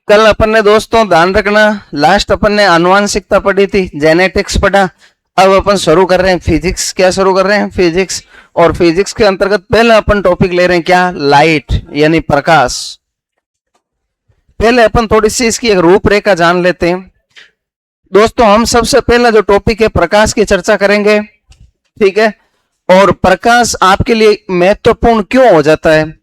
कल अपन ने दोस्तों ध्यान रखना, लास्ट अपन ने आनुवांशिकता पढ़ी थी, जेनेटिक्स पढ़ा। अब अपन शुरू कर रहे हैं फिजिक्स। क्या शुरू कर रहे हैं? फिजिक्स। और फिजिक्स के अंतर्गत पहले अपन टॉपिक ले रहे हैं क्या? लाइट यानी प्रकाश। पहले अपन थोड़ी सी इसकी एक रूपरेखा जान लेते हैं। दोस्तों हम सबसे पहला जो टॉपिक है प्रकाश की चर्चा करेंगे, ठीक है। और प्रकाश आपके लिए महत्वपूर्ण क्यों हो जाता है?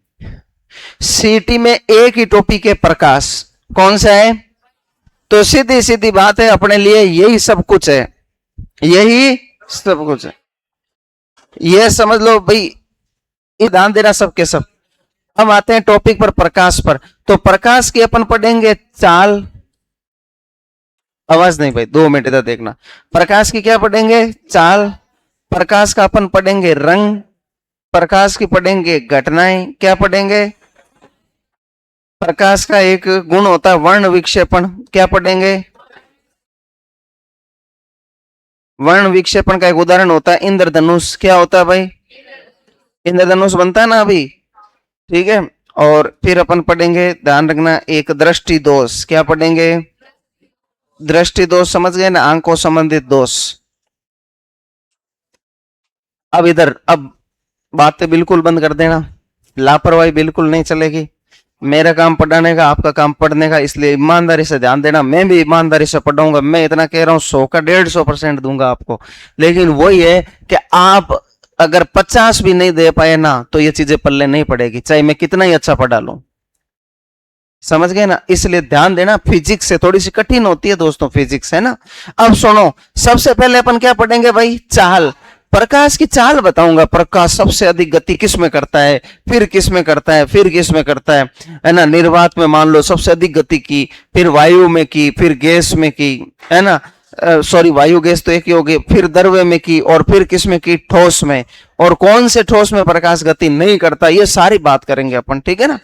सीटी में एक ही टॉपिक है प्रकाश, कौन सा है? तो सीधी सीधी बात है, अपने लिए यही सब कुछ है, यही सब कुछ है। यह समझ लो भाई, ध्यान देना सबके सब। हम आते हैं टॉपिक पर, प्रकाश पर। तो प्रकाश की अपन पढ़ेंगे चाल। आवाज नहीं भाई, 2 मिनट इधर देखना। प्रकाश की क्या पढ़ेंगे? चाल। प्रकाश का अपन पढ़ेंगे रंग। प्रकाश की पढ़ेंगे घटनाएं। क्या पढ़ेंगे? प्रकाश का एक गुण होता है वर्ण विक्षेपण। क्या पढ़ेंगे? वर्ण विक्षेपण का एक उदाहरण होता है इंद्रधनुष। क्या होता है भाई? इंद्रधनुष बनता है ना अभी, ठीक है। और फिर अपन पढ़ेंगे, ध्यान रखना, एक दृष्टि दोष। क्या पढ़ेंगे? दृष्टि दोष, समझ गए ना, आंखों संबंधित दोष। अब इधर, अब बातें बिल्कुल बंद कर देना, लापरवाही बिल्कुल नहीं चलेगी। मेरा काम पढ़ाने का, आपका काम पढ़ने का, इसलिए ईमानदारी से ध्यान देना। मैं भी ईमानदारी से पढ़ाऊंगा। मैं इतना कह रहा हूं 100 का 150% दूंगा आपको। लेकिन वही है कि आप अगर 50 भी नहीं दे पाए ना, तो ये चीजें पल्ले नहीं पड़ेगी, चाहे मैं कितना ही अच्छा पढ़ा लूं। समझ गए ना? इसलिए ध्यान देना। फिजिक्स से थोड़ी सी कठिन होती है दोस्तों, फिजिक्स, है ना। अब सुनो, सबसे पहले अपन क्या पढ़ेंगे भाई? चाल। प्रकाश की चाल बताऊंगा। प्रकाश सबसे अधिक गति किस में करता है, फिर किस में करता है, फिर किस में करता है ना। निर्वात में मान लो सबसे अधिक गति की, फिर वायु में की, फिर गैस में की, है ना। सॉरी, वायु गैस तो एक ही होगी। फिर द्रव्य में की, और फिर किस में की? ठोस में। और कौन से ठोस में प्रकाश गति नहीं करता, ये सारी बात करेंगे अपन, ठीक है ना।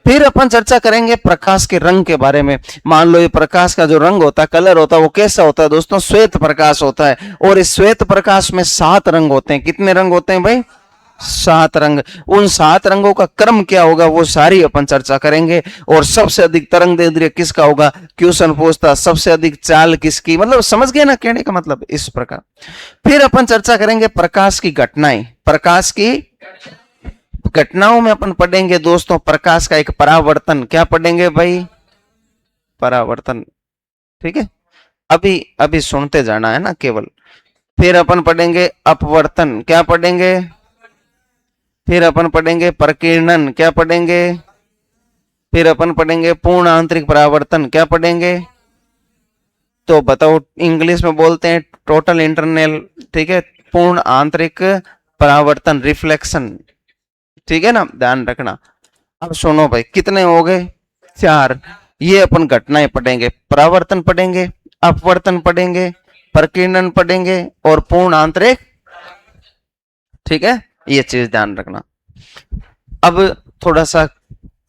फिर अपन चर्चा करेंगे प्रकाश के रंग के बारे में। मान लो ये प्रकाश का जो रंग होता है, कलर होता है, वो कैसा होता है दोस्तों? श्वेत प्रकाश होता है। और इस श्वेत प्रकाश में 7 रंग होते हैं। कितने रंग होते हैं भाई? 7 रंग। उन 7 रंगों का क्रम क्या होगा, वो सारी अपन चर्चा करेंगे। और सबसे अधिक तरंग दैर्ध्य किसका होगा? क्वेश्चन पूछता, सबसे अधिक चाल किसकी? मतलब समझ गए ना कहने का मतलब, इस प्रकार। फिर अपन चर्चा करेंगे प्रकाश की घटनाएं। प्रकाश की घटनाओं में अपन पढ़ेंगे दोस्तों प्रकाश का एक परावर्तन। क्या पढ़ेंगे भाई? परावर्तन, ठीक है। अभी अभी सुनते जाना है ना केवल। फिर अपन पढ़ेंगे अपवर्तन। क्या पढ़ेंगे? फिर अपन पढ़ेंगे प्रकीर्णन। क्या पढ़ेंगे? फिर अपन पढ़ेंगे पूर्ण आंतरिक परावर्तन। क्या पढ़ेंगे? तो बताओ, इंग्लिश में बोलते हैं टोटल इंटरनल, ठीक है। पूर्ण आंतरिक परावर्तन, रिफ्लेक्शन, ठीक है ना, ध्यान रखना। अब सुनो भाई, कितने हो गए? 4। ये अपन घटनाएं पढ़ेंगे, परावर्तन पढ़ेंगे, अपवर्तन पढ़ेंगे, प्रकीर्णन पढ़ेंगे, और पूर्ण आंतरिक, ठीक है। ये चीज ध्यान रखना। अब थोड़ा सा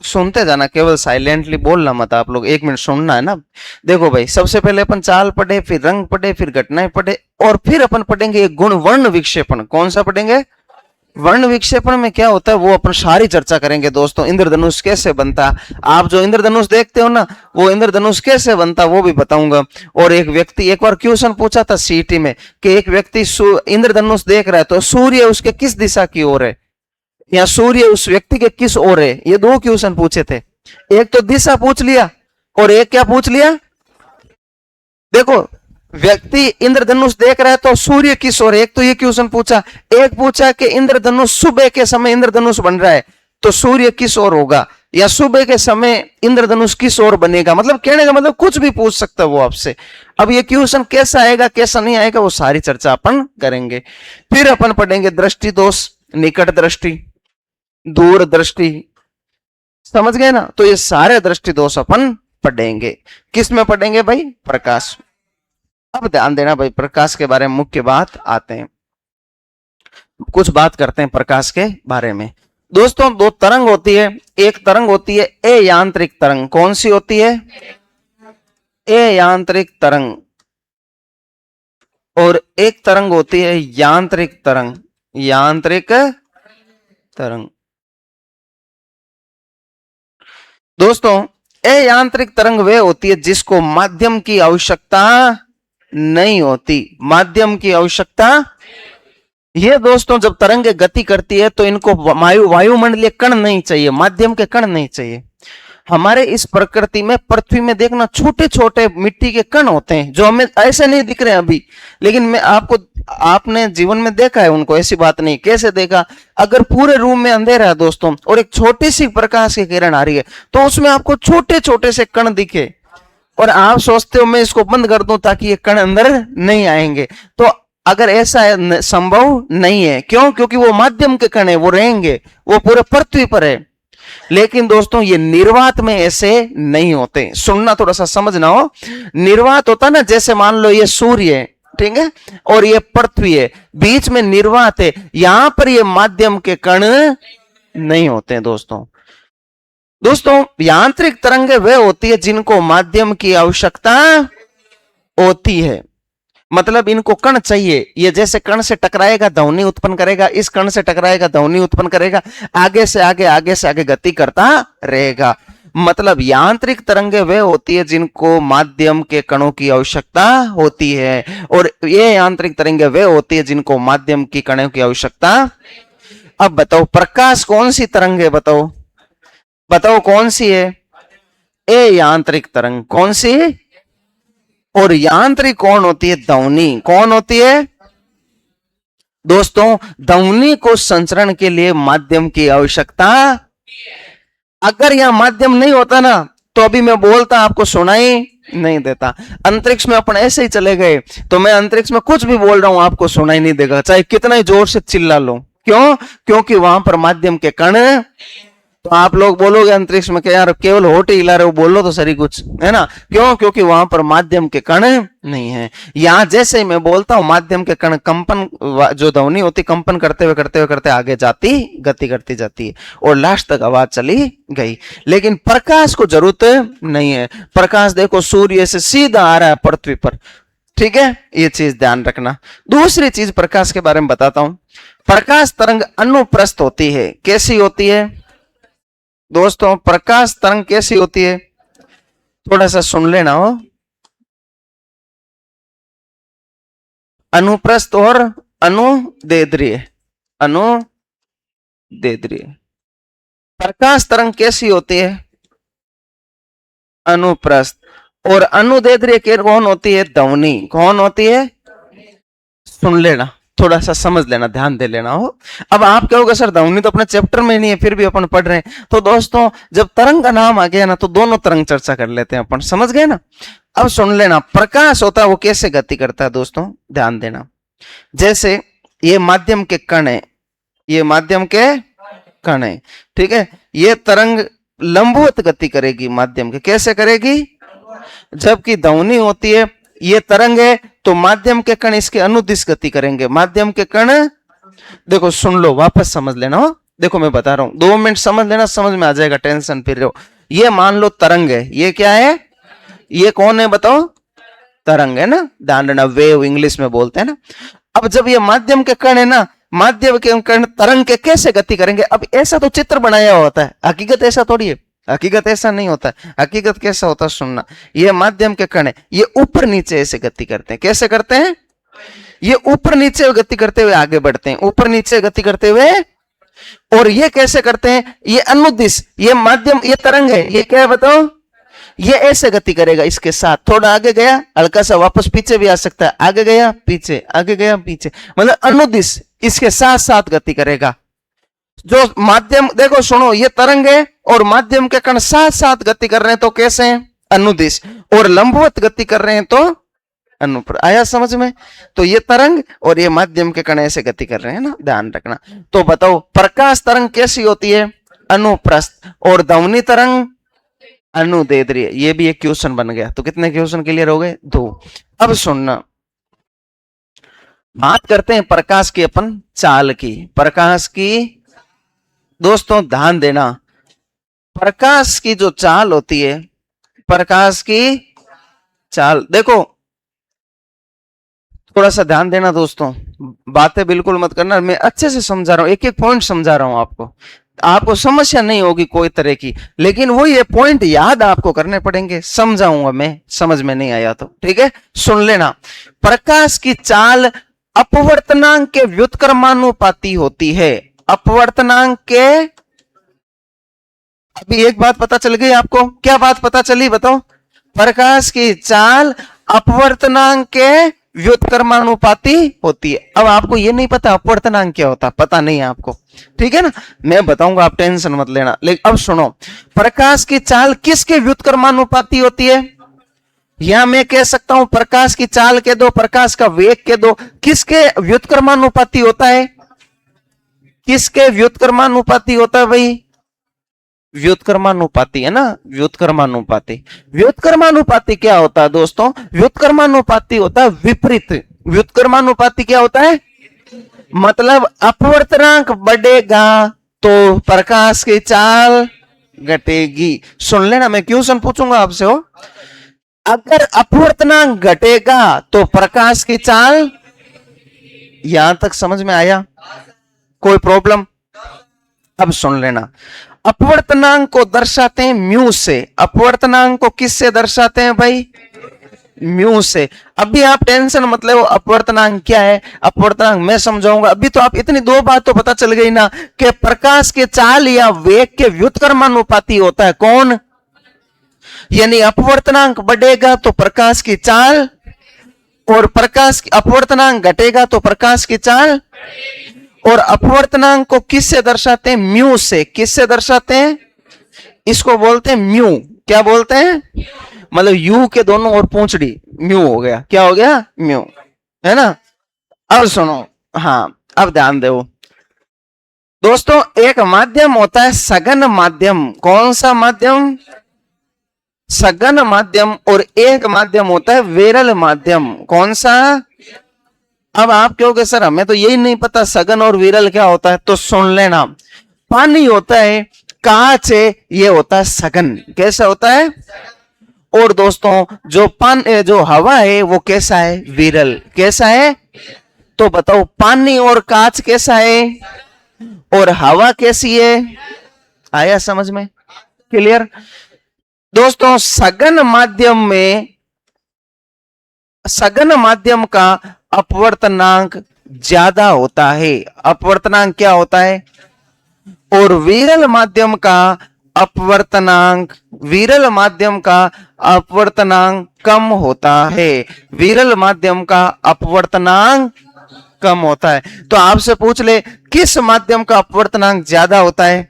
सुनते जाना, केवल साइलेंटली बोलना मत आप लोग। 1 मिनट सुनना है ना। देखो भाई, सबसे पहले अपन चाल पढ़े, फिर रंग पढ़े, फिर घटनाएं पढ़े, और फिर अपन पढ़ेंगे गुण वर्ण विक्षेपण। कौन सा पढ़ेंगे? वर्ण विक्षेपण में क्या होता है वो अपन सारी चर्चा करेंगे दोस्तों। इंद्रधनुष कैसे बनता, आप जो इंद्रधनुष देखते हो ना, वो इंद्रधनुष कैसे बनता वो भी बताऊंगा। और एक व्यक्ति, एक बार क्वेश्चन पूछा था सीटी में कि एक व्यक्ति इंद्रधनुष देख रहा है, तो सूर्य उसके किस दिशा की ओर है, या सूर्य उस व्यक्ति के किस ओर है? ये 2 क्वेश्चन पूछे थे। एक तो दिशा पूछ लिया, और एक क्या पूछ लिया? देखो, व्यक्ति इंद्रधनुष देख रहा है तो सूर्य किस ओर है, एक तो ये क्वेश्चन पूछा। एक पूछा कि इंद्रधनुष सुबह के समय इंद्रधनुष बन रहा है, तो सूर्य किस ओर होगा, या सुबह के समय इंद्रधनुष किस ओर बनेगा। मतलब कहने का मतलब कुछ भी पूछ सकता है वो आपसे। अब ये क्वेश्चन कैसा आएगा, कैसा नहीं आएगा, वो सारी चर्चा अपन करेंगे। फिर अपन पढ़ेंगे दृष्टि दोष, निकट दृष्टि, दूर दृष्टि, समझ गए ना। तो ये सारे दृष्टि दोष अपन पढ़ेंगे। किस में पढ़ेंगे भाई? प्रकाश। अब ध्यान देना भाई, प्रकाश के बारे में मुख्य बात आते हैं, कुछ बात करते हैं प्रकाश के बारे में। दोस्तों 2 तरंग होती है। एक तरंग होती है ए यांत्रिक तरंग। कौन सी होती है? ए यांत्रिक तरंग। और एक तरंग होती है यांत्रिक तरंग। यांत्रिक तरंग। दोस्तों अयांत्रिक तरंग वे होती है जिसको माध्यम की आवश्यकता नहीं होती, माध्यम की आवश्यकता। ये दोस्तों जब तरंगे गति करती है तो इनको वायुमंडलीय कण नहीं चाहिए, माध्यम के कण नहीं चाहिए। हमारे इस प्रकृति में, पृथ्वी में देखना, छोटे छोटे मिट्टी के कण होते हैं जो हमें ऐसे नहीं दिख रहे अभी, लेकिन मैं आपने जीवन में देखा है उनको, ऐसी बात नहीं। कैसे देखा? अगर पूरे रूम में अंधेरा है दोस्तों और एक छोटी सी प्रकाश की किरण आ रही है तो उसमें आपको छोटे छोटे से कण दिखे और आप सोचते हो मैं इसको बंद कर दूं ताकि ये कण अंदर नहीं आएंगे। तो अगर ऐसा संभव नहीं है, क्यों? क्योंकि वो माध्यम के कण है, वो रहेंगे, वो पूरे पृथ्वी पर है। लेकिन दोस्तों ये निर्वात में ऐसे नहीं होते। सुनना, थोड़ा सा समझना हो। निर्वात होता ना, जैसे मान लो ये सूर्य है, ठीक है, और ये पृथ्वी है, बीच में निर्वात है, यहां पर ये माध्यम के कण नहीं होते हैं दोस्तों। दोस्तों यांत्रिक तरंगें वे होती है जिनको माध्यम की आवश्यकता होती है, मतलब इनको कण चाहिए। ये जैसे कण से टकराएगा ध्वनि उत्पन्न करेगा, इस कण से टकराएगा ध्वनि उत्पन्न करेगा, आगे से आगे गति करता रहेगा। मतलब यांत्रिक तरंगे वे होती है जिनको माध्यम के कणों की आवश्यकता होती है, और ये यांत्रिक तरंगे वे होती है जिनको माध्यम की कणों की आवश्यकता। अब बताओ प्रकाश कौन सी तरंग है? बताओ बताओ कौन सी है? ए यांत्रिक तरंग। कौन सी? और यांत्रिक कौन होती है? ध्वनि। कौन होती है दोस्तों? ध्वनि को संचरण के लिए माध्यम की आवश्यकता। अगर यहां माध्यम नहीं होता ना तो अभी मैं बोलता आपको सुनाई नहीं देता। अंतरिक्ष में अपन ऐसे ही चले गए तो मैं अंतरिक्ष में कुछ भी बोल रहा हूं आपको सुनाई नहीं देगा, चाहे कितना ही जोर से चिल्ला लो। क्यों? क्योंकि वहां पर माध्यम के कण। तो आप लोग बोलोगे अंतरिक्ष में क्या यार केवल होठ ही हिला रहे हो, बोलो तो सही कुछ, है ना? क्यों? क्योंकि वहां पर माध्यम के कण नहीं है। यहां जैसे ही मैं बोलता हूं माध्यम के कण कंपन, जो ध्वनि होती कंपन करते आगे जाती, गति करती जाती है और लास्ट तक आवाज चली गई। लेकिन प्रकाश को जरूरत नहीं है। प्रकाश देखो सूर्य से सीधा आ रहा है पृथ्वी पर, ठीक है, ये चीज ध्यान रखना। दूसरी चीज प्रकाश के बारे में बताता हूं। प्रकाश तरंग अनुप्रस्थ होती है। कैसी होती है दोस्तों? प्रकाश तरंग कैसी होती है? थोड़ा सा सुन लेना हो। अनुप्रस्थ और अनुदैर्ध्य। अनुदैर्ध्य। प्रकाश तरंग कैसी होती है? अनुप्रस्थ। और अनुदैर्ध्य कौन होती है? ध्वनि। कौन होती है? सुन लेना, थोड़ा सा समझ लेना, ध्यान दे लेना हो। अब आप कहोगे सर ध्वनि तो अपने चैप्टर में नहीं है, फिर भी अपन पढ़ रहे हैं। तो दोस्तों जब तरंग का नाम आ गया ना तो दोनों तरंग चर्चा कर लेते हैं अपन, समझ गए ना? अब सुन लेना, प्रकाश होता है वो कैसे गति करता है दोस्तों, ध्यान देना। जैसे ये माध्यम के कण है, ये माध्यम के कण है, ठीक है, ये तरंग लंबवत गति करेगी माध्यम के। कैसे करेगी? जबकि ध्वनि होती है, ये तरंग है तो माध्यम के कण इसके अनुदिश गति करेंगे। माध्यम के कण, देखो सुन लो, वापस समझ लेना हो। देखो मैं बता रहा हूं, 2 मिनट समझ लेना, समझ में आ जाएगा, टेंशन फिर रहे हो। ये मान लो तरंग है, ये क्या है? ये कौन है बताओ? तरंग है ना, ध्यान रखना, वेव इंग्लिश में बोलते हैं ना। अब जब ये माध्यम के कण है ना, माध्यम के कण तरंग के कैसे गति करेंगे? अब ऐसा तो चित्र बनाया होता है, हकीकत ऐसा थोड़ी है, हकीकत ऐसा नहीं होता है। हकीकत कैसा होता है सुनना। ये माध्यम के कण है, ये ऊपर नीचे ऐसे गति करते हैं। कैसे करते हैं? ये ऊपर नीचे गति करते हुए आगे बढ़ते हैं, ऊपर नीचे गति करते हुए। और ये कैसे करते हैं? ये अनुदिश, ये माध्यम, ये तरंग है, ये क्या है बताओ? ये ऐसे गति करेगा इसके साथ, थोड़ा आगे गया, हल्का सा वापस पीछे भी आ सकता है, आगे गया पीछे, आगे गया पीछे, मतलब अनुदिश इसके साथ साथ गति करेगा। जो माध्यम, देखो सुनो, ये तरंग है और माध्यम के कण साथ साथ गति कर रहे हैं तो कैसे हैं? अनुदिश। और लंबवत गति कर रहे हैं तो अनुप्र। आया समझ में? तो ये तरंग और ये माध्यम के कण ऐसे गति कर रहे हैं ना, ध्यान रखना। तो बताओ प्रकाश तरंग कैसी होती है? अनुप्रस्थ। और ध्वनि तरंग अनुदैर्ध्य। ये भी एक क्वेश्चन बन गया। तो कितने क्वेश्चन क्लियर हो गए? 2। अब सुनना, बात करते हैं प्रकाश की अपन चाल की। प्रकाश की दोस्तों ध्यान देना, प्रकाश की जो चाल होती है, प्रकाश की चाल, देखो थोड़ा सा ध्यान देना दोस्तों, बातें बिल्कुल मत करना, मैं अच्छे से समझा रहा हूं, एक एक पॉइंट समझा रहा हूं आपको, आपको समस्या नहीं होगी कोई तरह की, लेकिन वो ये पॉइंट याद आपको करने पड़ेंगे। समझाऊंगा मैं, समझ में नहीं आया तो ठीक है, सुन लेना। प्रकाश की चाल अपवर्तनांक के व्युत्क्रमानुपाती होती है। अपवर्तनांक के, अभी एक बात पता चल गई आपको, क्या बात पता चली बताओ? प्रकाश की चाल अपवर्तनांक के व्युत्क्रमानुपाती होती है। अब आपको ये नहीं पता अपवर्तनांक क्या होता, पता नहीं है आपको, ठीक है ना, मैं बताऊंगा, आप टेंशन मत लेना। लेकिन अब सुनो, प्रकाश की चाल किसके व्युत्क्रमानुपाती होती है? या मैं कह सकता हूं प्रकाश की चाल के दो, प्रकाश का वेग के दो, किसके व्युत्क्रमानुपाती होता है? किसके व्युत्क्रमानुपाती होता है भाई? व्युत्क्रमानुपाती है ना, व्युत्क्रमानुपाती। व्युत्क्रमानुपाती क्या होता है दोस्तों? व्युत्क्रमानुपाती होता है विपरीत। व्युत्क्रमानुपाती क्या होता है? मतलब अपवर्तनांक बढ़ेगा तो प्रकाश की चाल घटेगी। सुन लेना, मैं क्वेश्चन पूछूंगा आपसे हो, अगर अपवर्तनांक घटेगा तो प्रकाश की चाल, यहां तक समझ में आया? कोई प्रॉब्लम? अब सुन लेना, अपवर्तनांक को दर्शाते हैं म्यू से। अपवर्तनांक को किससे दर्शाते हैं भाई? म्यू से। अभी आप टेंशन मत लो, अपवर्तनांक क्या है, अपवर्तनांक मैं समझाऊंगा। अभी तो आप इतनी दो बात तो पता चल गई ना कि प्रकाश के चाल या वेग के व्युत्क्रमानुपाती होता है कौन? यानी अपवर्तनांक बढ़ेगा तो प्रकाश की चाल, और प्रकाश अपवर्तनांक घटेगा तो प्रकाश की चाल। और अपवर्तनांक को किससे दर्शाते हैं? म्यू से। किससे दर्शाते हैं? इसको बोलते हैं म्यू। क्या बोलते हैं? मतलब यू के दोनों ओर पूंछड़ी, म्यू हो गया। क्या हो गया? म्यू, है ना। अब सुनो, हाँ अब ध्यान दो दोस्तों, एक माध्यम होता है सघन माध्यम। कौन सा माध्यम? सघन माध्यम। और एक माध्यम होता है विरल माध्यम। कौन सा? अब आप कहोगे सर हमें तो यही नहीं पता सघन और विरल क्या होता है, तो सुन लेना, पानी होता है, कांच है, ये होता है सघन। कैसा होता है? और दोस्तों जो हवा है वो कैसा है? विरल। कैसा है? तो बताओ, पानी और कांच कैसा है और हवा कैसी है? आया समझ में? क्लियर? दोस्तों सघन माध्यम का अपवर्तनांक ज्यादा होता है। अपवर्तनांक क्या होता है? और विरल माध्यम का अपवर्तनांक कम होता है। विरल माध्यम का अपवर्तनांक कम होता है। तो आपसे पूछ ले, किस माध्यम का अपवर्तनांक ज्यादा होता है?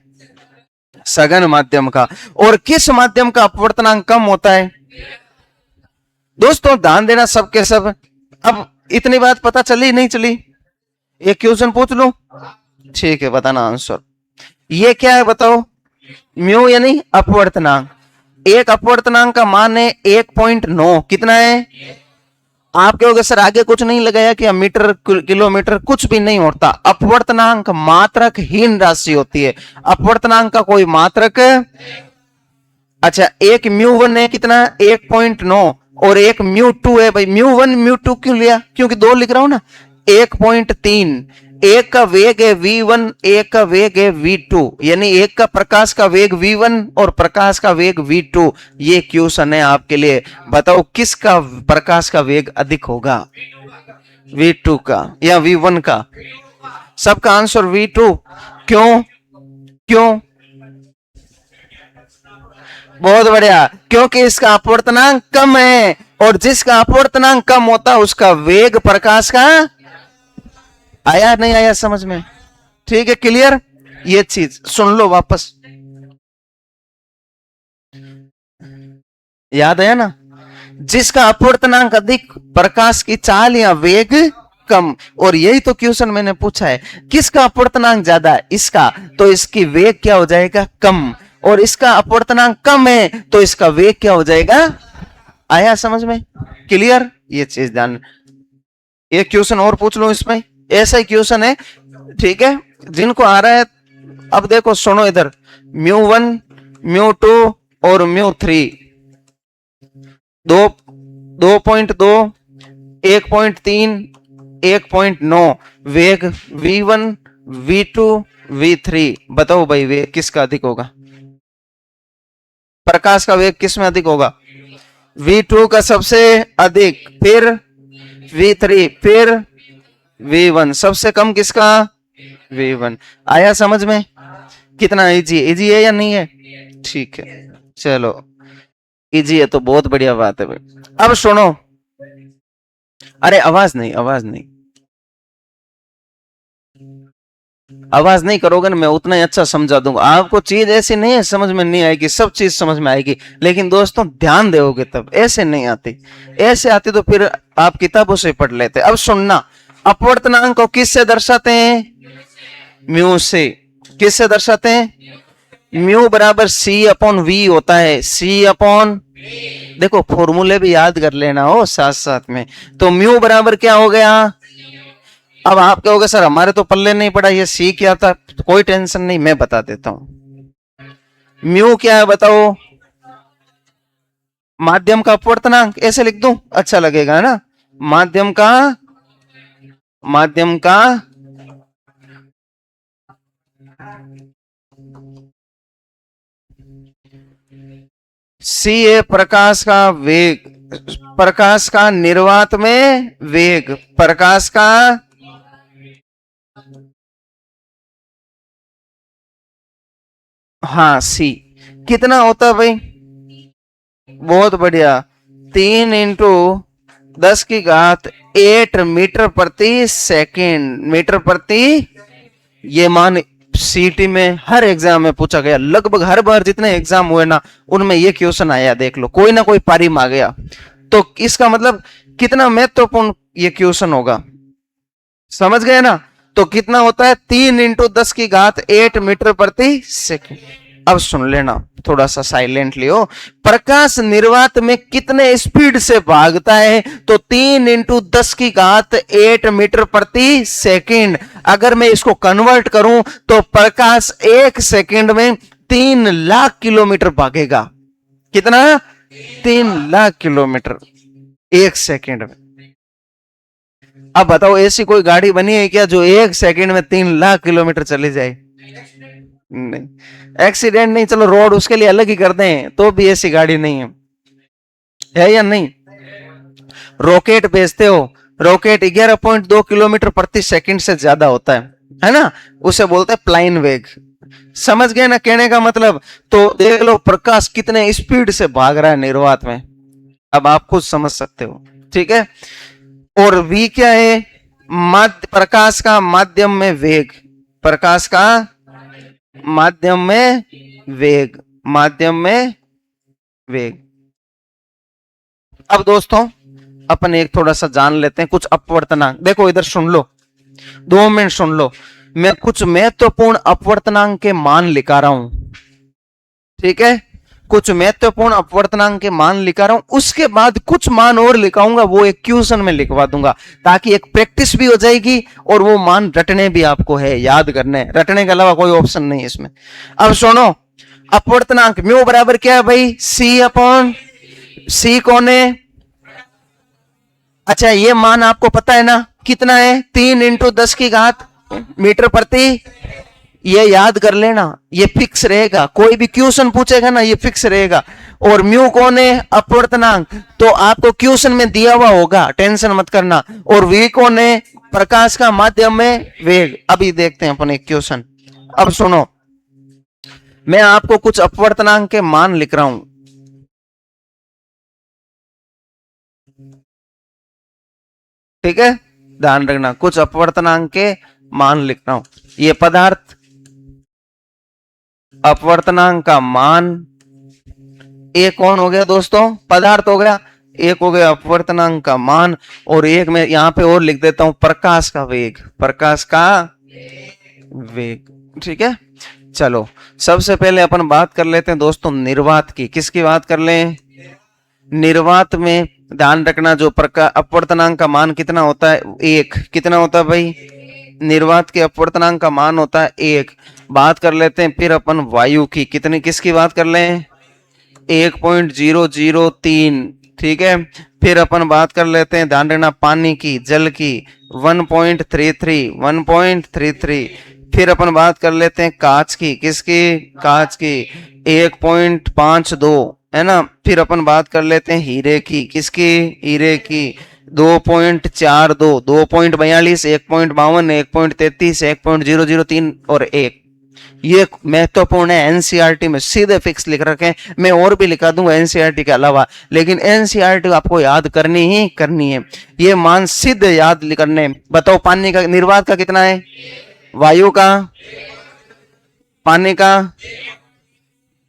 सघन माध्यम का। और किस माध्यम का अपवर्तनांक कम होता है? दोस्तों ध्यान देना सबके सब। अब इतनी बात पता चली नहीं चली? एक क्वेश्चन पूछ लूं, ठीक है, बताना आंसर। ये क्या है बताओ? म्यू यानी अपवर्तनांक। एक अपवर्तनांक का मान है 1.9। कितना है? आप कहोगे सर आगे कुछ नहीं लगाया क्या? मीटर किलोमीटर कुछ भी नहीं होता। अपवर्तनांक मात्रक हीन राशि होती है। अपवर्तनांक का कोई मात्रक, अच्छा एक म्यू1 है कितना? 1.9। और एक म्यू2 है भाई। म्यू1 म्यू2 क्यों लिया? क्योंकि दो लिख रहा हूं ना। 1.3। एक का वेग है v1, एक का वेग है v2, यानी एक का प्रकाश का वेग v1 और प्रकाश का वेग v2। ये क्वेश्चन है आपके लिए, बताओ किसका प्रकाश का वेग अधिक होगा? v2 का या v1 का? सबका आंसर v2। क्यों? क्यों? बहुत बढ़िया, क्योंकि इसका अपवर्तनांक कम है, और जिसका अपवर्तनांक कम होता है उसका वेग प्रकाश का। आया नहीं आया समझ में? ठीक है, क्लियर? ये चीज सुन लो वापस, याद आया ना? जिसका अपवर्तनांक अधिक, प्रकाश की चाल या वेग कम। और यही तो क्वेश्चन मैंने पूछा है, किसका अपवर्तनांक ज्यादा है? इसका, तो इसकी वेग क्या हो जाएगा? कम। और इसका अपवर्तनांक कम है तो इसका वेग क्या हो जाएगा? आया समझ में? क्लियर? ये चीज ध्यान। एक क्वेश्चन और पूछ लो इसमें, ऐसा ही क्वेश्चन है, ठीक है, जिनको आ रहा है। अब देखो सुनो इधर, म्यू1, म्यू2 और म्यू3, 2.2, 1.3, 1.9, वेग v1, V2 V3, बताओ भाई वेग किसका अधिक होगा? प्रकाश का वेग किस में अधिक होगा? V2 का सबसे अधिक, फिर V3, फिर V1, सबसे कम किसका? V1। आया समझ में? कितना इजी, इजी है या नहीं है? ठीक है, चलो इजी है तो बहुत बढ़िया बात है भाई। अब सुनो, अरे आवाज नहीं, आवाज नहीं, आवाज नहीं करोगे ना मैं उतना ही अच्छा समझा दूंगा आपको। चीज ऐसी नहीं है समझ में नहीं आएगी, सब चीज समझ में आएगी, लेकिन दोस्तों ध्यान दोगे तब। ऐसे नहीं आती, ऐसे आती तो फिर आप किताबों से पढ़ लेते। अब सुनना, अपवर्तनांक को किससे दर्शाते हैं? म्यू से। किससे दर्शाते हैं? म्यू बराबर सी अपॉन वी होता है, सी अपॉन, देखो फॉर्मूले भी याद कर लेना हो साथ साथ में। तो म्यू बराबर क्या हो गया? अब आप कहोगे सर हमारे तो पल्ले नहीं पड़ा ये सी क्या था, तो कोई टेंशन नहीं, मैं बता देता हूं। म्यू क्या है बताओ? माध्यम का अपवर्तनांक, ऐसे लिख दूं अच्छा लगेगा है ना? माध्यम का, माध्यम का सी है प्रकाश का वेग, प्रकाश का निर्वात में वेग, प्रकाश का, हाँ सी कितना होता है भाई? बहुत बढ़िया, 3 × 10⁸ मीटर प्रति सेकंड, मीटर प्रति। ये मान सीटी में हर एग्जाम में पूछा गया, लगभग हर बार जितने एग्जाम हुए ना उनमें ये क्वेश्चन आया, देख लो कोई ना कोई पारी में आ गया। तो इसका मतलब कितना महत्वपूर्ण ये क्वेश्चन होगा, समझ गए ना? तो कितना होता है? 3 × 10⁸ मीटर प्रति सेकंड। अब सुन लेना थोड़ा सा साइलेंटली हो, प्रकाश निर्वात में कितने स्पीड से भागता है? तो 3 × 10⁸ मीटर प्रति सेकंड। अगर मैं इसको कन्वर्ट करूं तो प्रकाश 1 सेकंड में 3 लाख किलोमीटर भागेगा। कितना? 3 लाख किलोमीटर 1 सेकंड में। अब बताओ ऐसी कोई गाड़ी बनी है क्या जो 1 सेकंड में 3 लाख किलोमीटर चली जाए? नहीं, एक्सीडेंट नहीं, चलो रोड उसके लिए अलग ही कर दें, तो भी ऐसी गाड़ी नहीं है या नहीं? रॉकेट भेजते हो, रॉकेट 11.2 किलोमीटर प्रति सेकंड से ज्यादा होता है ना? उसे बोलते हैं प्लाइन वेग। समझ गए ना कहने का मतलब? तो देख लो प्रकाश कितने स्पीड से भाग रहा है निर्वात में, अब आप खुद समझ सकते हो, ठीक है? और v क्या है? माध्य, प्रकाश का माध्यम में वेग, प्रकाश का माध्यम में वेग, माध्यम में वेग। अब दोस्तों अपन एक थोड़ा सा जान लेते हैं कुछ अपवर्तनांक। देखो इधर सुन लो, 2 मिनट सुन लो, मैं कुछ महत्वपूर्ण अपवर्तनांक के मान लिखा रहा हूं, ठीक है? कुछ महत्वपूर्ण अपवर्तनांक के मान लिखा रहा हूं, उसके बाद कुछ मान और लिखाऊंगा, वो एक क्वेश्चन में लिखवा दूंगा, ताकि एक प्रैक्टिस भी हो जाएगी और वो मान रटने भी आपको है, याद करने, रटने के अलावा कोई ऑप्शन नहीं है इसमें। अब सुनो, अपवर्तनांक म्यू बराबर क्या है भाई? सी अपॉन, सी कौन है? अच्छा ये मान आपको पता है ना कितना है? 3 × 10⁻, मीटर प्रति। ये याद कर लेना, ये फिक्स रहेगा, कोई भी क्वेश्चन पूछेगा ना ये फिक्स रहेगा। और म्यू कौन है? अपवर्तनांक, तो आपको क्वेश्चन में दिया हुआ होगा, टेंशन मत करना। और वी कौन है? प्रकाश का माध्यम में वेग। अभी देखते हैं अपन एक क्वेश्चन। अब सुनो, मैं आपको कुछ अपवर्तनांक के मान लिख रहा हूं, ठीक है? ध्यान रखना, कुछ अपवर्तनांक के मान लिख रहा हूं। ये पदार्थ, अपवर्तनांक का मान, एक कौन हो गया दोस्तों? पदार्थ हो गया, एक हो गया अपवर्तनांक का मान, और एक मैं यहां पे और लिख देता हूं प्रकाश का वेग, प्रकाश का वेग, ठीक है? चलो सबसे पहले अपन बात कर लेते हैं दोस्तों निर्वात की। किसकी बात कर लें? निर्वात में ध्यान रखना जो अपवर्तनांक का मान कितना होता है? 1। कितना होता है भाई? निर्वात के अपवर्तनांक का मान होता है 1। बात कर लेते हैं फिर अपन वायु की, कितनी, किसकी बात कर लें? 1.003, ठीक है? फिर अपन बात कर लेते हैं, ध्यान रखना, पानी की, जल की 1.33, 1.33। फिर अपन बात कर लेते हैं कांच की, किसकी, कांच की 1.52 है ना। फिर अपन बात कर लेते हैं हीरे की, किसकी, हीरे की 2.42, 2.42, 1.52, 1.33, 1.003 और 1। ये महत्वपूर्ण है, एनसीईआरटी में सीधे फिक्स लिख रखे हैं। मैं और भी लिखा दूंगा एनसीईआरटी के अलावा, लेकिन एनसीईआरटी आपको याद करनी ही करनी है। ये मान सीधे याद करने। बताओ पानी का निर्वात का कितना है, वायु का, पानी का,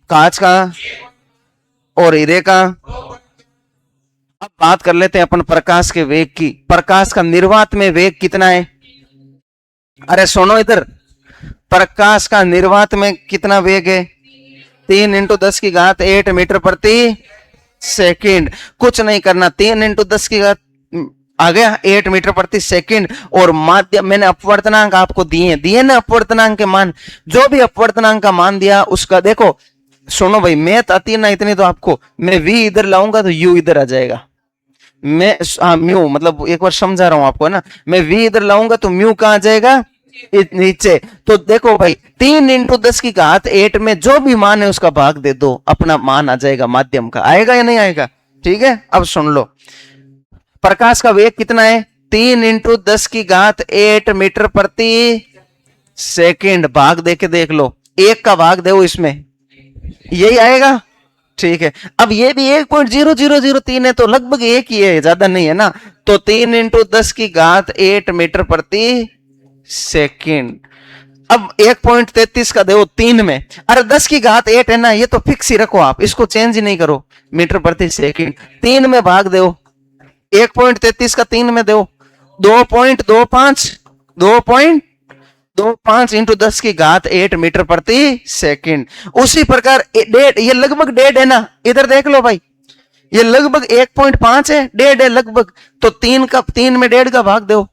कांच का और हीरे का। अब बात कर लेते हैं अपन प्रकाश के वेग की। प्रकाश का निर्वात में वेग कितना है? अरे सुनो इधर, प्रकाश का निर्वात में कितना वेग है? 3 × 10⁸ मीटर प्रति सेकंड। कुछ नहीं करना, 3 × 10 आ गया 8 मीटर प्रति सेकंड। और माध्यम मैंने अपवर्तनांक आपको दिए ना, अपवर्तनांक के मान, जो भी अपवर्तनांक का मान दिया उसका देखो। सुनो भाई, मैथ आती ना इतनी तो आपको, मैं v इधर लाऊंगा तो u इधर आ जाएगा। मैं म्यू मतलब एक बार समझा रहा हूं आपको ना, मैं v इधर लाऊंगा तो म्यू कहां जाएगा, नीचे। तो देखो भाई 3 × 10⁸ में जो भी मान है उसका भाग दे दो, अपना मान आ जाएगा माध्यम का। आएगा या नहीं आएगा? ठीक है, अब सुन लो, प्रकाश का वेग कितना है? 3 × 10⁸ मीटर प्रति सेकंड। भाग देके देख लो, एक का भाग दो इसमें, यही आएगा। ठीक है, अब ये भी 1.0003 है तो लगभग एक ही है, ज्यादा नहीं है ना। तो 3 × 10⁸ मीटर प्रति सेकंड। अब 1.33 का दो 3 में, अरे 10⁸ है ना, ये तो फिक्स ही रखो आप, इसको चेंज ही नहीं करो। मीटर प्रति सेकंड 3 में भाग दो, 1.33 का 3 में दो, 2.25 × 10⁸ मीटर प्रति सेकंड। उसी प्रकार डेढ़, ये लगभग डेढ़ है ना, इधर देख लो भाई, ये लगभग 1.5 है, डेढ़ है लगभग। तो 3 में डेढ़ का भाग दो,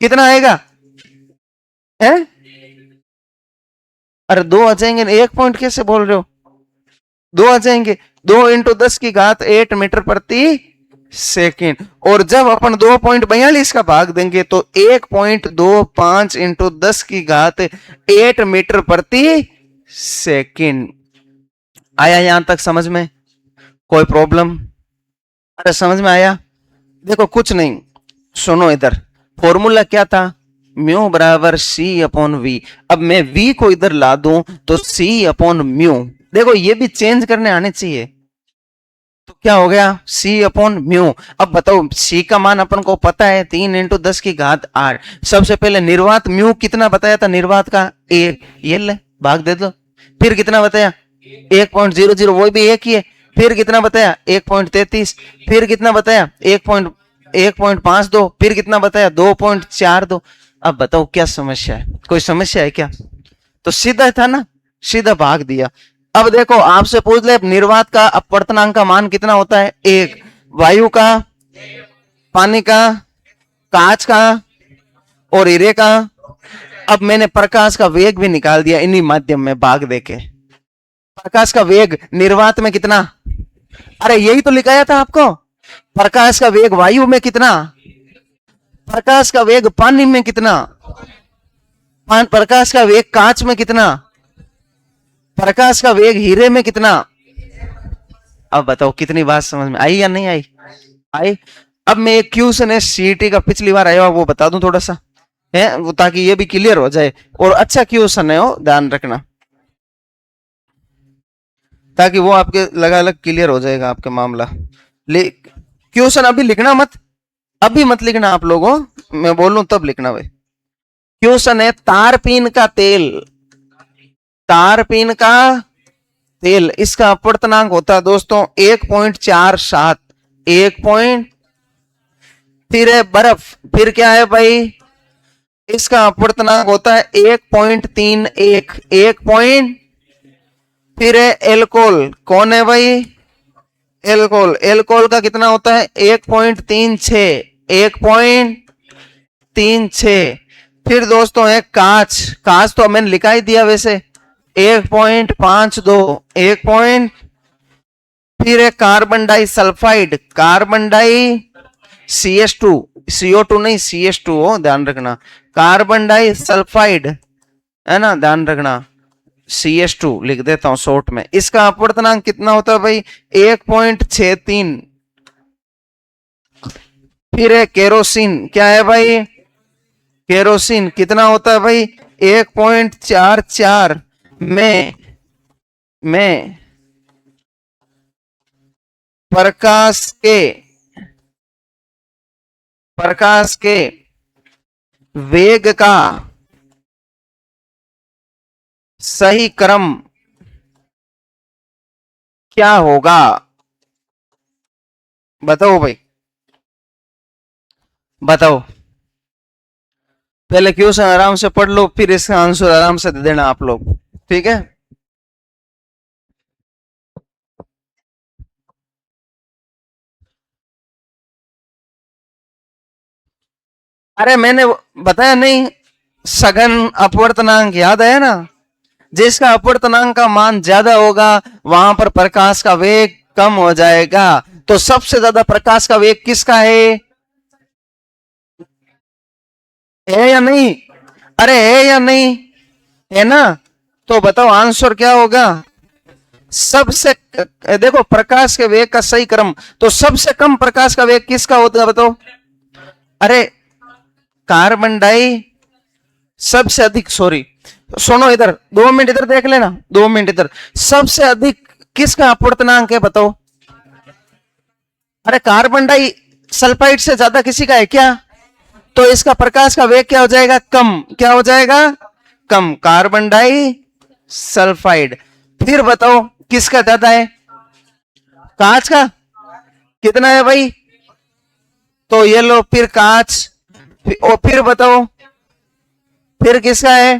कितना आएगा है? अरे 2 आ जाएंगे, 1 पॉइंट कैसे बोल रहे हो? 2 आ जाएंगे। 2 × 10⁸ मीटर प्रति सेकंड। और जब अपन 2.42 का भाग देंगे तो 1.25 × 10⁸ मीटर प्रति सेकंड। आया यहां तक समझ में? कोई प्रॉब्लम? अरे समझ में आया? देखो कुछ नहीं, सुनो इधर, फॉर्मूला क्या था, म्यू बराबर c/v। अब मैं v को इधर ला दूं तो c/म्यू। देखो ये भी चेंज करने आने चाहिए, तो क्या हो गया c/म्यू। अब बताओ c का मान अपन को पता है 3 × 10⁸ सबसे पहले निर्वात म्यू कितना बताया था, निर्वात का 1, ये ले भाग दे दो। फिर कितना बताया 1.00, वो भी एक ही है। फिर कितना बताया 1.33, फिर कितना बताया 1.52, फिर कितना बताया 2.42। अब बताओ क्या समस्या है, कोई समस्या है क्या? तो सीधा था ना, सीधा भाग दिया। अब देखो आपसे पूछ ले निर्वात का अपवर्तनांक का मान कितना होता है, 1। वायु का, पानी का, कांच का और हीरे का। अब मैंने प्रकाश का वेग भी निकाल दिया इन्हीं माध्यम में भाग देके। प्रकाश का वेग निर्वात में कितना, अरे यही तो लिखाया था आपको। प्रकाश का वेग वायु में कितना, प्रकाश का वेग पानी में कितना, प्रकाश का वेग कांच में कितना, प्रकाश का वेग हीरे में कितना। अब बताओ कितनी बात समझ में आई या नहीं आई? आई। अब मैं एक क्वेश्चन है सीईटी का पिछली बार आया वो बता दूं थोड़ा सा है वो, ताकि ये भी क्लियर हो जाए। और अच्छा क्वेश्चन है वो, ध्यान रखना, ताकि वो आपके लगा अलग क्लियर हो जाएगा आपका मामला। क्वेश्चन अभी लिखना मत, अभी मत लिखना आप लोगों, मैं बोलूं तब लिखना भाई। क्वेश्चन है तारपीन का तेल, तारपीन का तेल, इसका अपवर्तनांक होता है दोस्तों 1.47, 1 फिर है बर्फ, फिर क्या है भाई, इसका अपवर्तनांक होता है 1.31, 1 फिर है एल्कोहल, कौन है भाई, एल्कोहल, एल्कोहल का कितना होता है 1.36, 1.36। फिर दोस्तों है कांच, कांच तो मैंने लिखा ही दिया वैसे 1.52, 1 फिर है carbon disulphide, carbon di CS2, CO2 नहीं CS2 हो, ध्यान रखना, कार्बन डाई सल्फाइड है ना, ध्यान रखना। CS2 लिख देता हूं शॉर्ट में। इसका अपवर्तनांक कितना होता है भाई? 1.63। फिर है केरोसिन, क्या है भाई? केरोसिन कितना होता है भाई? 1.44 में प्रकाश के प्रकाश के वेग का सही क्रम क्या होगा? बताओ भाई, बताओ। पहले क्वेश्चन आराम से पढ़ लो, फिर इसका आंसर आराम से दे देना आप लोग, ठीक है? अरे मैंने बताया नहीं, सघन अपवर्तनांक याद है ना? जिसका अपवर्तनांक का मान ज्यादा होगा वहां पर प्रकाश का वेग कम हो जाएगा। तो सबसे ज्यादा प्रकाश का वेग किसका है या नहीं? अरे है या नहीं? है ना? तो बताओ आंसर क्या होगा? सबसे देखो, प्रकाश के वेग का सही क्रम, तो सबसे कम प्रकाश का वेग किसका होता है बताओ? अरे कार्बन डाई सबसे अधिक, सॉरी, सुनो इधर 2 मिनट, इधर देख लेना, 2 मिनट इधर। सबसे अधिक किसका अपवर्तनांक है बताओ? अरे कार्बन डाई सल्फाइड से ज्यादा किसी का है क्या? तो इसका प्रकाश का वेग क्या हो जाएगा? कम। क्या हो जाएगा? कम, कार्बन डाई सल्फाइड। फिर बताओ किसका ज्यादा है? कांच का कितना है भाई? तो ये लो, फिर कांच। और फिर बताओ, फिर किसका है?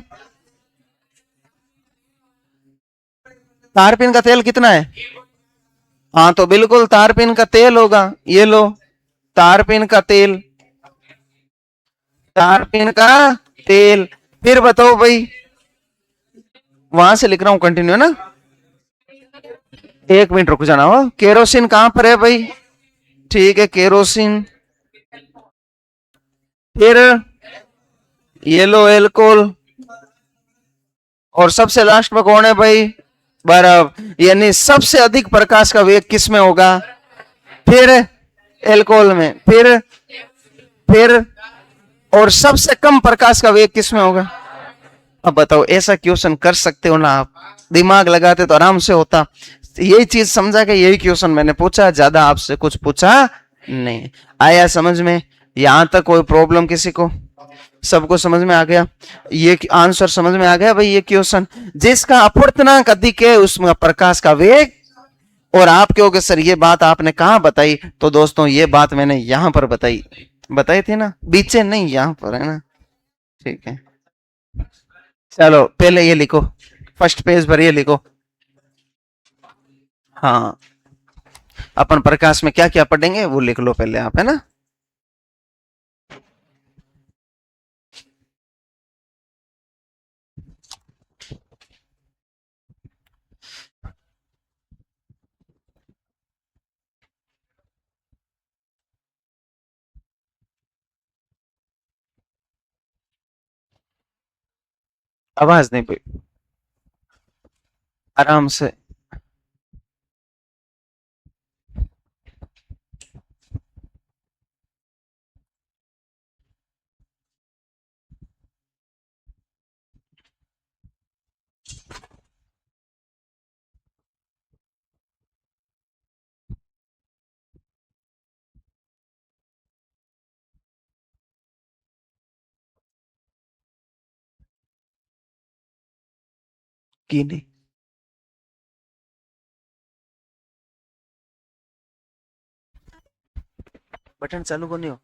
तारपीन का तेल कितना है? हाँ तो बिल्कुल तारपीन का तेल होगा, ये लो, तारपीन का तेल, तारपीन का तेल। फिर बताओ भाई, वहां से लिख रहा हूं, कंटिन्यू ना। 1 मिनट रुक जाना हो। केरोसिन कहां पर है भाई? ठीक है, केरोसिन। फिर येलो एल्कोहल। और सबसे लास्ट में कौन है भाई? बर्फ। यानी सबसे अधिक प्रकाश का वेग किस में होगा? फिर एल्कोहल में। फिर और सबसे कम प्रकाश का वेग किस में होगा? अब बताओ, ऐसा क्वेश्चन कर सकते हो ना आप? दिमाग लगाते तो आराम से होता। यही चीज समझा के यही क्वेश्चन मैंने पूछा, ज्यादा आपसे कुछ पूछा नहीं। आया समझ में? यहां तक कोई प्रॉब्लम किसी को? सबको समझ में आ गया? ये आंसर समझ में आ गया भाई? ये क्वेश्चन, जिसका अपवर्तनांक अधिक है उसमें प्रकाश का वेग। और आप कहोगे सर ये बात आपने कहां बताई? तो दोस्तों ये बात मैंने यहां पर बताई, बताई थी ना, बीचे नहीं, यहां पर है ना, ठीक है। चलो पहले ये लिखो, फर्स्ट पेज पर ये लिखो। हाँ, अपन प्रकाश में क्या क्या पढ़ेंगे वो लिख लो पहले आप, है ना? आवाज नहीं पे, आराम से। की नहीं, बटन चालू को नहीं हो।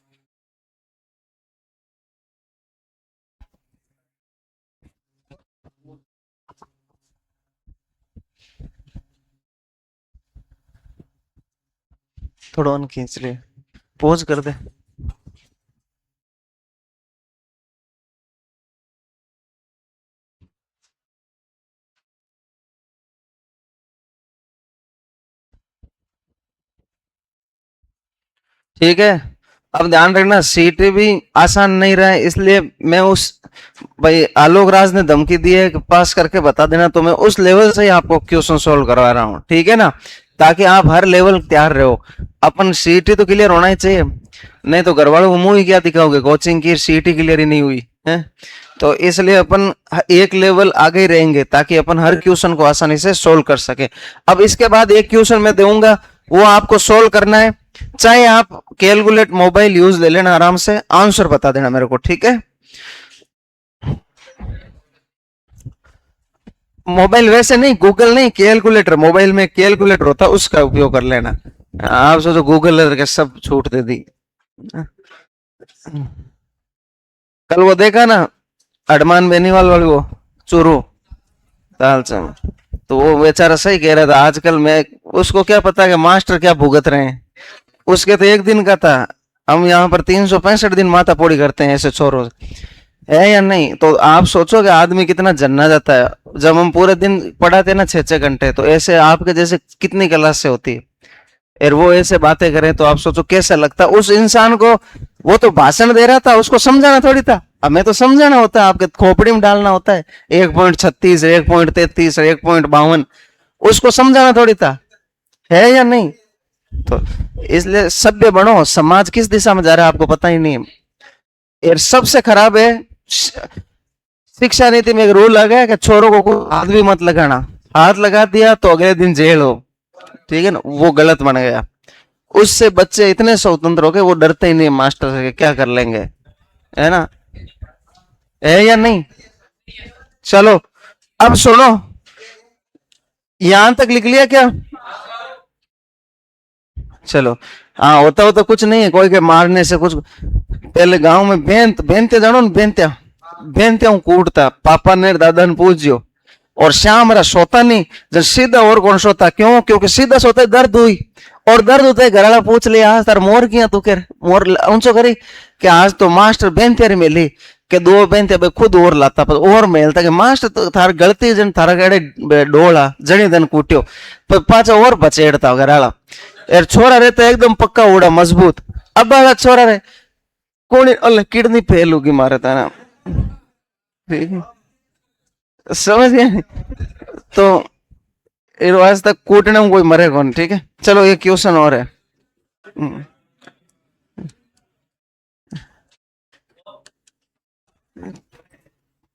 थोड़ा ऑन खींच ले, पॉज कर दे। ठीक है, अब ध्यान रखना सीटी भी आसान नहीं रहा है, इसलिए मैं उस भाई आलोक राज ने धमकी दी है कि पास करके बता देना, तो मैं उस लेवल से ही आपको क्वेश्चन सोल्व करवा रहा हूँ, ठीक है ना, ताकि आप हर लेवल तैयार रहो। अपन सीटी तो क्लियर होना ही चाहिए, नहीं तो घर वालों को मुंह ही क्या दिखाओगे, कोचिंग की सीटी क्लियर ही नहीं हुई है। तो इसलिए अपन एक लेवल आगे ही रहेंगे ताकि अपन हर क्वेश्चन को आसानी से सोल्व कर सके। अब इसके बाद एक क्वेश्चन मैं दूंगा, वो आपको सोल्व करना है, चाहे आप कैलकुलेट मोबाइल यूज ले लेना, आराम से आंसर बता देना मेरे को, ठीक है। मोबाइल वैसे नहीं, गूगल नहीं, कैलकुलेटर, मोबाइल में कैलकुलेटर होता है उसका उपयोग कर लेना। आप सोचो गूगल के सब छूट दे दी। कल वो देखा ना अडमान बेनीवाल वाली, वो चूरू तालचंद, तो वो बेचारा सही कह रहा था, आजकल मैं उसको क्या पता कि मास्टर क्या भुगत रहे हैं, उसके तो एक दिन का था, हम यहाँ पर 365 दिन माथा पोड़ी करते हैं ऐसे छोरों, है या नहीं। तो आप सोचो कि आदमी कितना जन्ना जाता है, जब हम पूरे दिन पढ़ाते ना 6-6 घंटे, तो ऐसे आपके जैसे कितनी क्लास से होती है, और वो ऐसे बातें करें तो आप सोचो कैसा लगता उस इंसान को। वो तो भाषण दे रहा था, उसको समझाना थोड़ी था, हमें तो समझाना होता है, आपके खोपड़ी में डालना होता है 1.36, 1.33, 1.52, उसको समझाना थोड़ी था, है या नहीं। तो इसलिए सभ्य बनो, समाज किस दिशा में जा रहा है आपको पता ही नहीं है। और सबसे खराब है शिक्षा नीति में एक रूल आ गया कि छोरों को हाथ भी मत लगाना, हाथ लगा दिया तो अगले दिन जेल हो, ठीक है ना, वो गलत बन गया। उससे बच्चे इतने स्वतंत्र हो गए, वो डरते ही नहीं मास्टर से, क्या कर लेंगे, है ना, है या नहीं। चलो अब सुनो, यहां तक लिख लिया क्या। चलो हाँ, होता होता कुछ नहीं है, कोई के मारने से कुछ। पहले गांव में बेनते जानो ना, बेनते कूटता, पापा ने दादा ने पूछो, और श्याम रहा सोता नहीं, जब सीधा और कौन सोता, क्यों, क्योंकि सीधा सोता है दर्द हुई, और दर्द होता है घर पूछ लिया, आज तार मोर किया तू कर मोर ऊंचो करी, कि आज तो मास्टर बेनते मिली, के 2 बेनते खुद और लाता, पर और मेलता कि मास्टर तो थार गलती जन थारा गड़े डोला जनी दिन कूट्यो, पर पाचा और बचेड़ता घराला। यार छोरा रहता एकदम पक्का उड़ा मजबूत, अब वाला छोरा रहे कौन किडनी फेल होगी मारे था ना, समझ गए। तो आज तक कूटने में कोई मरे कौन, ठीक है। चलो एक क्वेश्चन और है,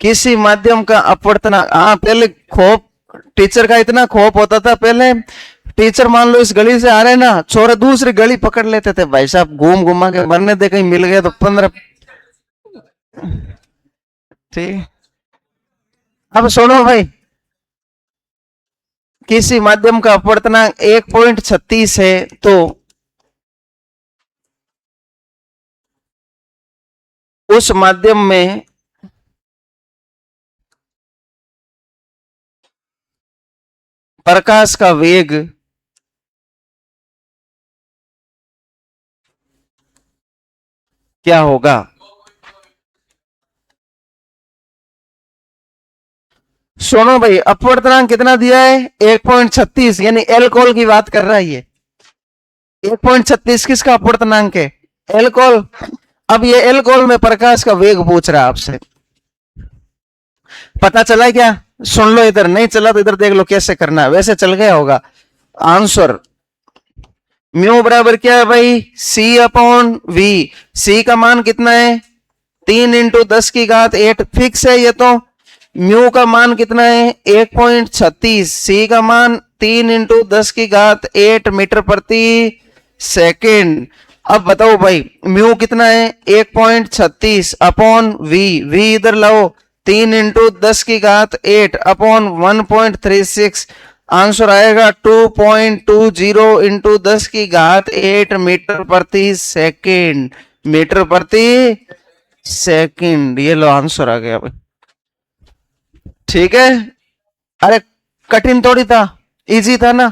किसी माध्यम का अपवर्तनांक, हाँ पहले खोप, टीचर का इतना खोप होता था पहले, टीचर मान लो इस गली से आ रहे ना, छोरे दूसरी गली पकड़ लेते थे, भाई साहब घूम घुमा के मरने दे, कहीं मिल गए तो 15, ठीक। अब सुनो भाई, किसी माध्यम का अपवर्तनांक 1.36 है, तो उस माध्यम में प्रकाश का वेग क्या होगा। सुनो भाई, अपवर्तनांक कितना दिया है 1.36, यानी एल्कोहल की बात कर रहा है ये, 1.36 किसका अपवर्तनांक है, एल्कोहल। अब ये एल्कोहल में प्रकाश का वेग पूछ रहा है आपसे, पता चला क्या, सुन लो, इधर नहीं चला तो इधर देख लो कैसे करना है, वैसे चल गया होगा आंसर। म्यू बराबर क्या है भाई, सी अपॉन वी, सी का मान कितना है 3 × 10⁸ फिक्स है ये तो। म्यू का मान कितना है 1.36, सी का मान 3 × 10⁸ मीटर प्रति सेकेंड। अब बताओ भाई म्यू कितना है 1.36 अपॉन वी इधर लाओ, 3 × 10⁸ अपॉन 1.36, आंसर आएगा 2.20 × 10⁸ मीटर प्रति सेकेंड, मीटर प्रति सेकेंड। ये लो आंसर आ गया भाई, ठीक है। अरे कठिन थोड़ी था, इजी था ना।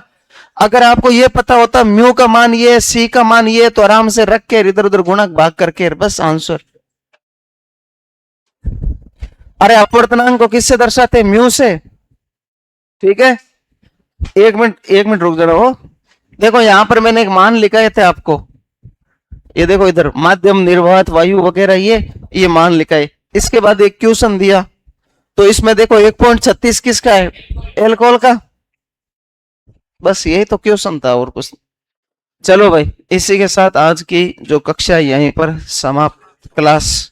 अगर आपको ये पता होता म्यू का मान ये, सी का मान ये, तो आराम से रख के इधर उधर गुणक भाग करके बस आंसर। अरे अपवर्तनांक को किससे दर्शाते हैं, म्यू से, ठीक है। एक मिनट रुक जाओ, देखो यहां पर मैंने एक मान लिखा थे आपको, ये देखो इधर माध्यम, निर्वात, वायु वगैरह ये मान लिखा है। इसके बाद एक क्वेश्चन दिया, तो इसमें देखो 1.36 किसका है? एल्कोहल का। बस यही तो क्वेश्चन था और कुछ। चलो भाई, इसी के साथ आज की जो कक्षा यहीं पर समाप्त। क्लास